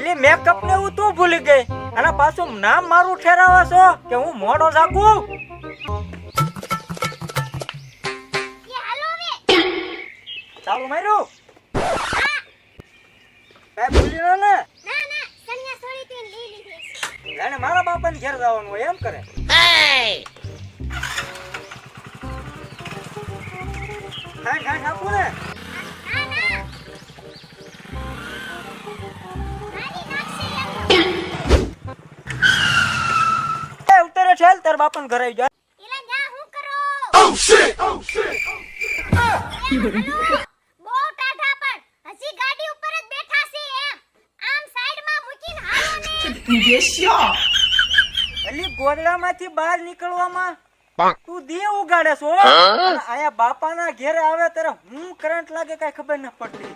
Ali makeup ને હું તું ભૂલી ગઈ અને પાછું નામ મારું ઠેરાવા છો કે હું મોડો જાગું ચાલુ માર્યું કઈ ભૂલી ન ને એને મારા બાપાને ઘેર જવાનું હોય એમ કરે ખાઈ આપું ને ઉતરે છેલ તાર બાપાને ઘરે આવી જા Oh shit! બહુ ટાઢા પણ હજી ગાડી ઉપર જ બેઠા છે એમ આમ સાઈડમાં મૂકીને હાલો ને અલી ગોદડામાંથી બહાર નીકળવામાં તું દેવ ઉગાડે છો અને આયા બાપાના ઘેરે આવે ત્યારે હું કરંટ લાગે કઈ ખબર ન પડતી